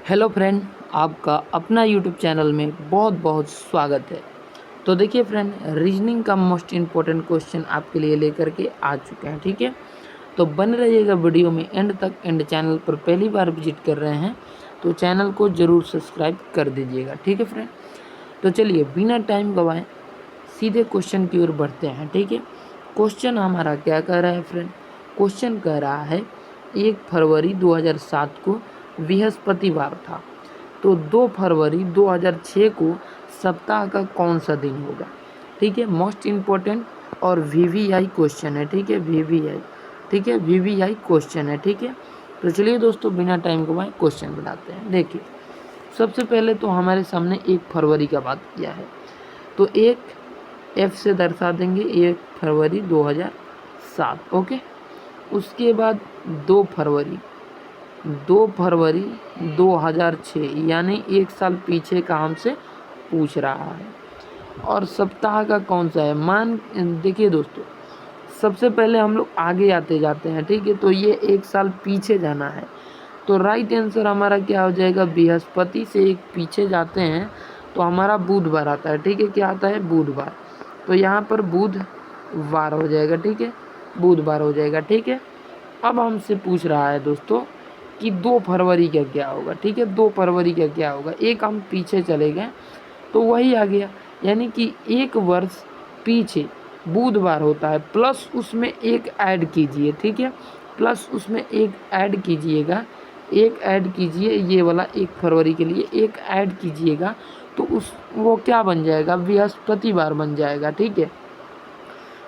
Hello friend, आपका अपना YouTube channel में बहुत बहुत स्वागत है। तो देखिए फ्रेंड, रीजनिंग का मोस्ट इम्पोर्टेंट क्वेश्चन आपके लिए लेकर के आ चुके हैं। ठीक है, तो बने रहिएगा वीडियो में एंड तक। एंड चैनल पर पहली बार विजिट कर रहे हैं तो चैनल को ज़रूर सब्सक्राइब कर दीजिएगा। ठीक है फ्रेंड, तो चलिए बिना टाइम गवाएं सीधे क्वेश्चन की ओर बढ़ते हैं। ठीक है, क्वेश्चन हमारा क्या कह रहा है फ्रेंड? क्वेश्चन कह रहा है 1 फरवरी 2007 को बृहस्पतिवार था, तो 2 फरवरी 2006 को सप्ताह का कौन सा दिन होगा? ठीक है, मोस्ट इम्पोर्टेंट और वीवीआई क्वेश्चन है। ठीक है, वीवीआई, ठीक है, वीवीआई क्वेश्चन है। ठीक है, तो चलिए दोस्तों बिना टाइम गवाए क्वेश्चन बनाते हैं। देखिए, सबसे पहले तो हमारे सामने 1 फरवरी का बात किया है, तो एक एफ से दर्शा देंगे 1 फरवरी 2007। ओके, उसके बाद 2 फरवरी 2006, यानी 1 साल पीछे का हमसे पूछ रहा है। और सप्ताह का कौन सा है? देखिए दोस्तों, सबसे पहले हम लोग आगे आते जाते हैं। ठीक है, तो ये 1 साल पीछे जाना है, तो राइट आंसर हमारा क्या हो जाएगा? बृहस्पति से एक पीछे जाते हैं तो हमारा बुधवार आता है। ठीक है, क्या आता है? बुधवार। तो यहाँ पर बुधवार हो जाएगा। ठीक है, बुधवार हो जाएगा। ठीक है, अब हमसे पूछ रहा है दोस्तों कि 2 फरवरी का क्या होगा। ठीक है, 2 फरवरी का क्या होगा? एक हम पीछे चले गए तो वही आ गया, यानी कि 1 वर्ष पीछे बुधवार होता है, प्लस उसमें एक ऐड कीजिए। ठीक है, प्लस उसमें एक ऐड कीजिएगा, एक ऐड कीजिए, ये वाला 1 फरवरी के लिए एक ऐड कीजिएगा तो वो क्या बन जाएगा? बृहस्पतिवार बन जाएगा। ठीक है,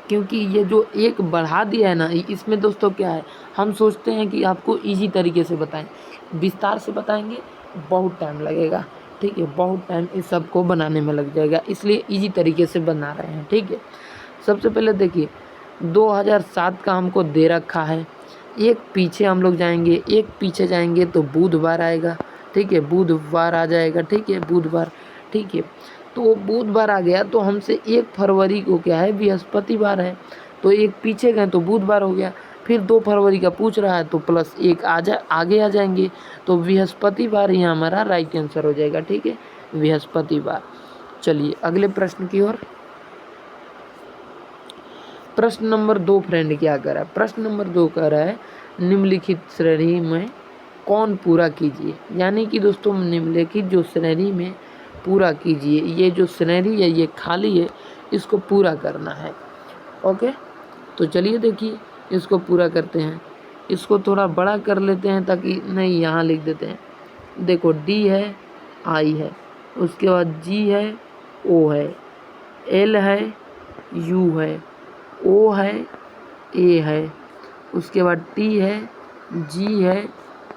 क्योंकि ये जो एक बढ़ा दिया है ना, इसमें दोस्तों क्या है, हम सोचते हैं कि आपको इजी तरीके से बताएं, विस्तार से बताएंगे बहुत टाइम लगेगा। ठीक है, बहुत टाइम इस सब को बनाने में लग जाएगा, इसलिए इजी तरीके से बना रहे हैं। ठीक है, सबसे पहले देखिए 2007 का हमको दे रखा है, एक पीछे हम लोग जाएंगे, एक पीछे जाएंगे तो बुधवार आएगा। ठीक है, बुधवार आ जाएगा। ठीक है, बुधवार। ठीक है, तो बुधवार आ गया तो हमसे 1 फरवरी को क्या है? बृहस्पतिवार है, तो एक पीछे गए तो बुधवार हो गया। फिर 2 फरवरी का पूछ रहा है तो प्लस एक आगे आ जाएंगे, तो बृहस्पतिवार ही हमारा राइट आंसर हो जाएगा। ठीक है, बृहस्पतिवार। चलिए अगले प्रश्न की ओर। प्रश्न नंबर 2 फ्रेंड क्या कर रहा है? प्रश्न नंबर 2 कह रहा है निम्नलिखित श्रेणी में कौन पूरा कीजिए, यानी कि दोस्तों निम्नलिखित जो श्रेणी में पूरा कीजिए, ये जो श्रेणी है ये खाली है, इसको पूरा करना है। ओके, तो चलिए देखिए इसको पूरा करते हैं। इसको थोड़ा बड़ा कर लेते हैं, ताकि नहीं यहाँ लिख देते हैं। देखो डी है, आई है, उसके बाद जी है, ओ है, एल है, यू है, ओ है, ए है, उसके बाद टी है, जी है,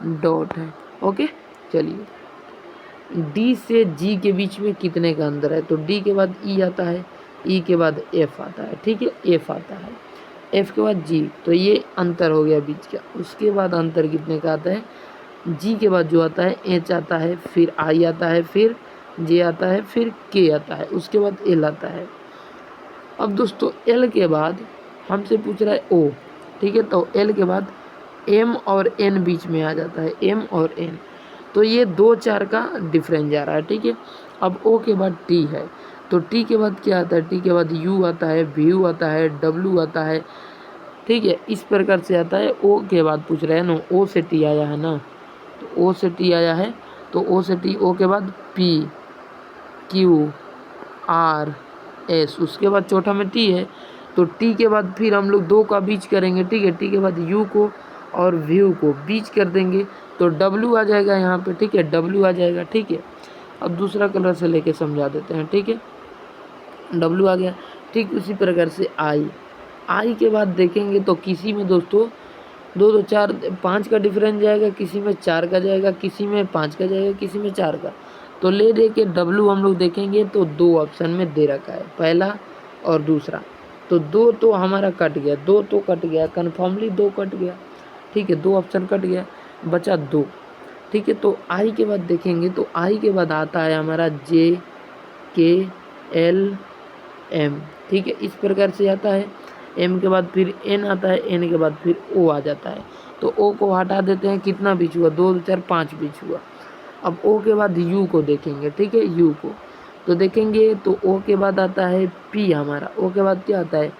डॉट है। ओके, चलिए डी से जी के बीच में कितने का अंतर है? तो डी के बाद ई आता है, ई के बाद एफ आता है। ठीक है, एफ आता है, एफ के बाद जी, तो ये अंतर हो गया बीच का। उसके बाद अंतर कितने का आता है? जी के बाद जो आता है एच आता है, फिर आई आता है, फिर जे आता है, फिर के आता है, उसके बाद एल आता है। अब दोस्तों एल के बाद हमसे पूछ रहा है ओ। ठीक है, तो एल के बाद एम और एन बीच में आ जाता है, एम और एन, तो ये 2-4 का डिफरेंस जा रहा है। ठीक है, अब ओ के बाद टी है, तो टी के बाद क्या आता है? टी के बाद यू आता है, वी आता है, डब्ल्यू आता है। ठीक है, इस प्रकार से आता है। ओ के बाद पूछ रहे हैं ना, ओ से टी आया है ना, तो ओ से टी आया है, तो ओ से टी, ओ के बाद पी, क्यू, आर, एस, उसके बाद चौथा में टी है, तो टी के बाद फिर हम लोग 2 का बीच करेंगे। ठीक है, टी के बाद यू को और व्यू को बीच कर देंगे तो डब्ल्यू आ जाएगा यहाँ पे। ठीक है, डब्ल्यू आ जाएगा। ठीक है, अब दूसरा कलर से लेके समझा देते हैं। ठीक है, डब्ल्यू आ गया। ठीक उसी प्रकार से आई, आई के बाद देखेंगे तो किसी में दोस्तों 2 4 5 का डिफरेंस जाएगा, किसी में 4 का जाएगा, किसी में 5 का जाएगा, किसी में 4 का। तो ले दे के डब्ल्यू हम लोग देखेंगे तो 2 ऑप्शन में दे रखा है, पहला और दूसरा, तो 2 तो हमारा कट गया, 2 तो कट गया, कन्फर्मली 2 कट गया। ठीक है, 2 ऑप्शन कट गया, बचा 2। ठीक है, तो आई के बाद देखेंगे तो आई के बाद आता है हमारा जे, के, एल, एम। ठीक है, इस प्रकार से आता है। एम के बाद फिर एन आता है, एन के बाद फिर ओ आ जाता है, तो ओ को हटा देते हैं, कितना बीच हुआ? 2 4 5 बीच हुआ। अब ओ के बाद यू को देखेंगे, ठीक है, यू को तो देखेंगे तो ओ के बाद आता है पी हमारा, ओ के बाद क्या आता है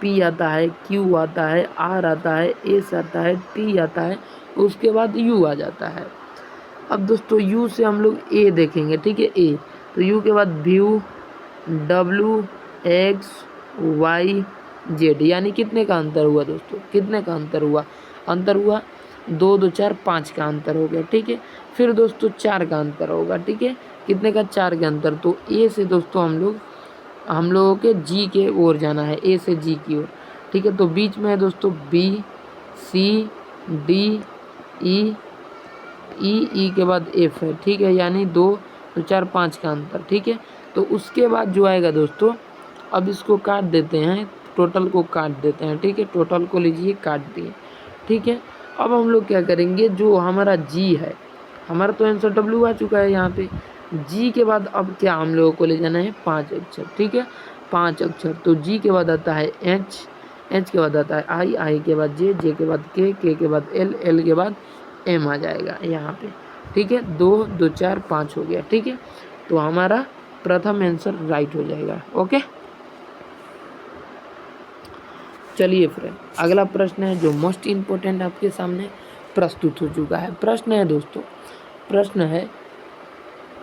पी आता है, क्यू आता है, आर आता है, एस आता है, टी आता है, उसके बाद यू आ जाता है। अब दोस्तों यू से हम लोग ए देखेंगे, ठीक है, ए तो यू के बाद V W X Y Z, यानी कितने का अंतर हुआ दोस्तों, कितने का अंतर हुआ, अंतर हुआ 2 2 4 5 का अंतर हो गया, ठीक है। फिर दोस्तों 4 का अंतर होगा, ठीक है, कितने का 4 का अंतर। तो ए से दोस्तों हम लोगों के जी के ओर जाना है, ए से जी की ओर, ठीक है। तो बीच में है दोस्तों बी सी डी ई, ई के बाद एफ है, ठीक है, यानी 2 2 4 5 का अंतर, ठीक है। तो उसके बाद जो आएगा दोस्तों, अब इसको काट देते हैं, टोटल को काट देते हैं, ठीक है, टोटल को लीजिए काट दिए, ठीक है। अब हम लोग क्या करेंगे, जो हमारा जी है, हमारा तो आंसर डब्ल्यू आ चुका है यहाँ पे, जी के बाद अब क्या हम लोगों को ले जाना है 5 अक्षर, ठीक है, 5 अक्षर। तो जी के बाद आता है एच, एच के बाद आता है आई, आई के बाद जे, जे के बाद के के बाद एल, एल के बाद एम आ जाएगा यहाँ पे, ठीक है। 2 2 4 5 हो गया, ठीक है। तो हमारा प्रथम आंसर राइट हो जाएगा, ओके। चलिए फ्रेंड, अगला प्रश्न है जो मोस्ट इम्पोर्टेंट आपके सामने प्रस्तुत हो चुका है। प्रश्न है दोस्तों, प्रश्न है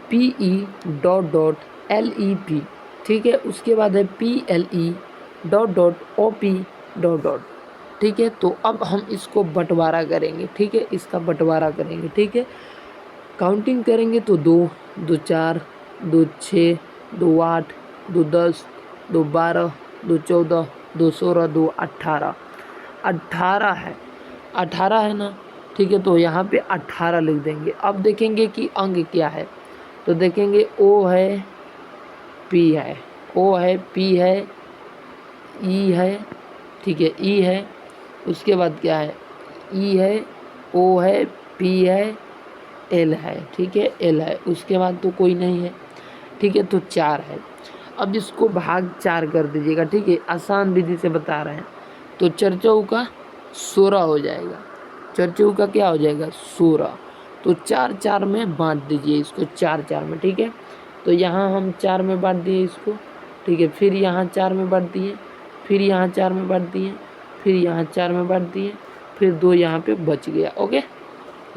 P E dot dot L E P, ठीक है, उसके बाद है P L E dot dot O P dot dot, ठीक है। तो अब हम इसको बंटवारा करेंगे, ठीक है, इसका बंटवारा करेंगे, ठीक है। काउंटिंग करेंगे तो 2 2 4 2 6 2 8 2 10 2 12 2 14 2 16 2 18, 18 है, 18 है ना, ठीक है। तो यहाँ पे 18 लिख देंगे। अब देखेंगे कि अंग क्या है, तो देखेंगे ओ है पी है, ओ है पी है ई है, ठीक है, ई है, उसके बाद क्या है ई है, ओ है, पी है, एल है, ठीक है, एल है, उसके बाद तो कोई नहीं है, ठीक है। तो 4 है। अब इसको भाग 4 कर दीजिएगा, ठीक है, आसान विधि से बता रहे हैं। तो 4 चौका 16 हो जाएगा, 4 चौका क्या हो जाएगा 16। तो 4 4 में बांट दीजिए इसको, 4 4 में, ठीक है। तो यहाँ हम 4 में बांट दिए इसको, ठीक है, फिर यहाँ 4 में बांट दिए, फिर यहाँ 4 में बांट दिए, फिर यहाँ 4 में बांट दिए, फिर 2 यहाँ पे बच गया, ओके।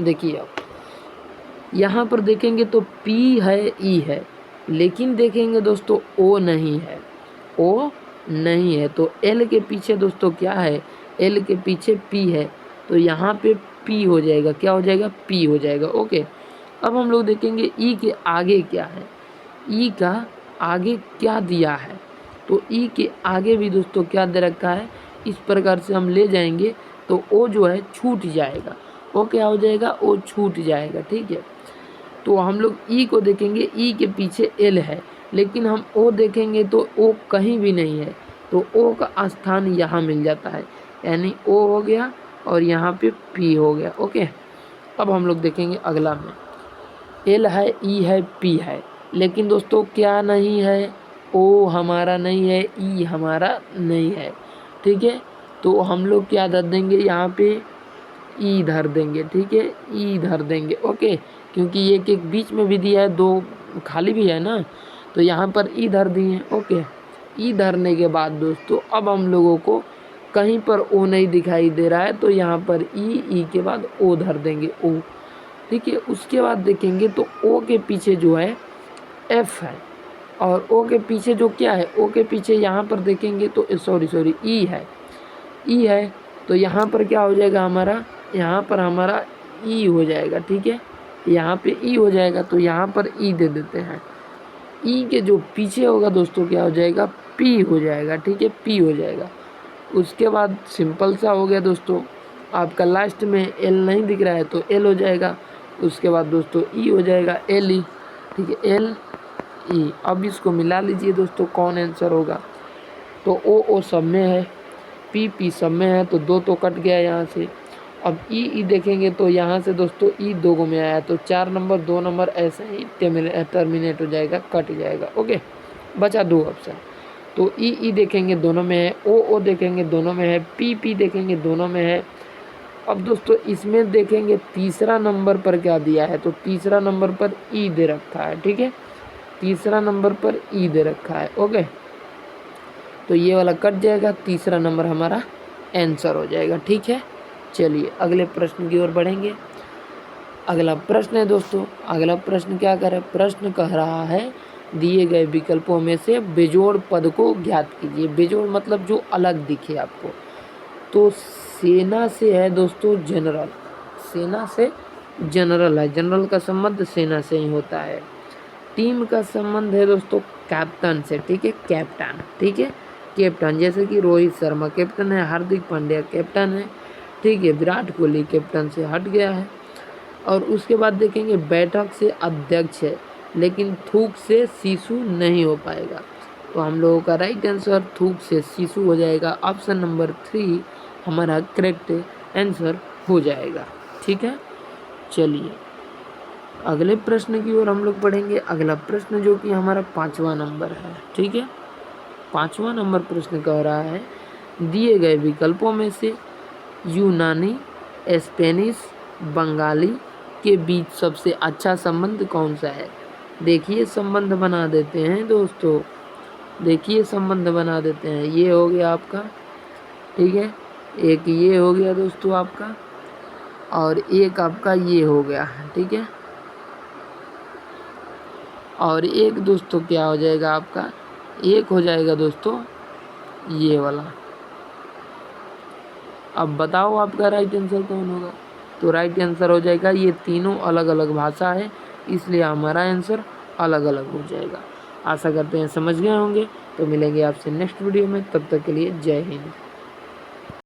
देखिए अब यहाँ पर देखेंगे तो P है E है, लेकिन देखेंगे दोस्तों O नहीं है, O नहीं है। तो L के पीछे दोस्तों क्या है, L के पीछे P है, तो यहाँ पे P हो जाएगा, क्या हो जाएगा P हो जाएगा, ओके। अब हम लोग देखेंगे E के आगे क्या है, E का आगे क्या दिया है। तो E के आगे भी दोस्तों क्या दे रखा है, इस प्रकार से हम ले जाएंगे तो O जो है छूट जाएगा, O क्या हो जाएगा, O छूट जाएगा, ठीक है। तो हम लोग ई को देखेंगे, ई के पीछे एल है, लेकिन हम ओ देखेंगे तो ओ कहीं भी नहीं है, तो ओ का स्थान यहाँ मिल जाता है, यानी ओ हो गया और यहाँ पे पी हो गया, ओके। अब हम लोग देखेंगे अगला में, एल है, ई है, पी है, लेकिन दोस्तों क्या नहीं है, ओ हमारा नहीं है, ई हमारा नहीं है, ठीक है। तो हम लोग क्या धर देंगे यहाँ पे, ई धर देंगे, ठीक है, ई धर देंगे, ओके, क्योंकि ये एक बीच में भी दिया है, 2 खाली भी है ना, तो यहाँ पर ई धर दिए, ओके। ई धरने के बाद दोस्तों अब हम लोगों को कहीं पर ओ नहीं दिखाई दे रहा है, तो यहाँ पर ई के बाद ओ धर देंगे, ओ, ठीक है। उसके बाद देखेंगे तो ओ के पीछे जो है एफ है, और ओ के पीछे जो क्या है, ओ के पीछे यहाँ पर देखेंगे तो सॉरी ई है, ई है। तो यहाँ पर क्या हो जाएगा हमारा, यहाँ पर हमारा ई हो जाएगा, ठीक है, यहाँ पे ई हो जाएगा, तो यहाँ पर ई दे देते हैं। ई के जो पीछे होगा दोस्तों क्या हो जाएगा, पी हो जाएगा, ठीक है, पी हो जाएगा। उसके बाद सिंपल सा हो गया दोस्तों, आपका लास्ट में एल नहीं दिख रहा है तो एल हो जाएगा, उसके बाद दोस्तों ई हो जाएगा, एल ई, ठीक है, एल ई। अब इसको मिला लीजिए दोस्तों, कौन आंसर होगा। तो ओ सब में है, पी सब में है, तो 2 तो कट गया यहाँ से। अब ई देखेंगे तो यहाँ से दोस्तों ई 2 में आया, तो 4 नंबर 2 नंबर ऐसे ही टर्मिनेट हो जाएगा, कट जाएगा, ओके। बचा 2 ऑप्शन। तो ई देखेंगे दोनों में है, ओ देखेंगे दोनों में है, पी देखेंगे दोनों में है, अब दोस्तों इसमें देखेंगे तीसरा नंबर पर क्या दिया है, तो तीसरा नंबर पर ई दे रखा है, ठीक है, तीसरा नंबर पर ई दे रखा है। ओके, तो ये वाला कट जाएगा, तीसरा नंबर हमारा आंसर हो जाएगा। ठीक है, चलिए अगले प्रश्न की ओर बढ़ेंगे। अगला प्रश्न है दोस्तों, अगला प्रश्न क्या कर रहा है, प्रश्न कह रहा है दिए गए विकल्पों में से बेजोड़ पद को ज्ञात कीजिए। बेजोड़ मतलब जो अलग दिखे आपको। तो सेना से है दोस्तों जनरल, सेना से जनरल है, जनरल का संबंध सेना से ही होता है। टीम का संबंध है दोस्तों कैप्टन से, ठीक है, कैप्टन, ठीक है, कैप्टन, जैसे कि रोहित शर्मा कैप्टन है, हार्दिक पांड्या कैप्टन है, ठीक है, विराट कोहली कैप्टन से हट गया है। और उसके बाद देखेंगे बैठक से अध्यक्ष है, लेकिन थूक से शिशु नहीं हो पाएगा। तो हम लोगों का राइट आंसर थूक से शिशु हो जाएगा। ऑप्शन नंबर 3 हमारा करेक्ट आंसर हो जाएगा। ठीक है, चलिए अगले प्रश्न की ओर हम लोग पढ़ेंगे। अगला प्रश्न जो कि हमारा 5वां नंबर है, ठीक है, 5वां नंबर प्रश्न कह रहा है दिए गए विकल्पों में से यूनानी, स्पेनिश, बंगाली के बीच सबसे अच्छा संबंध कौन सा है। देखिए संबंध बना देते हैं दोस्तों, देखिए संबंध बना देते हैं। ये हो गया आपका, ठीक है, एक ये हो गया दोस्तों आपका, और एक आपका ये हो गया, ठीक है, और एक दोस्तों क्या हो जाएगा आपका, एक हो जाएगा दोस्तों ये वाला। अब बताओ आपका राइट आंसर कौन होगा। तो राइट आंसर हो जाएगा ये तीनों अलग अलग भाषा है, इसलिए हमारा आंसर अलग अलग हो जाएगा। आशा करते हैं समझ गए होंगे। तो मिलेंगे आपसे नेक्स्ट वीडियो में, तब तक के लिए जय हिंद।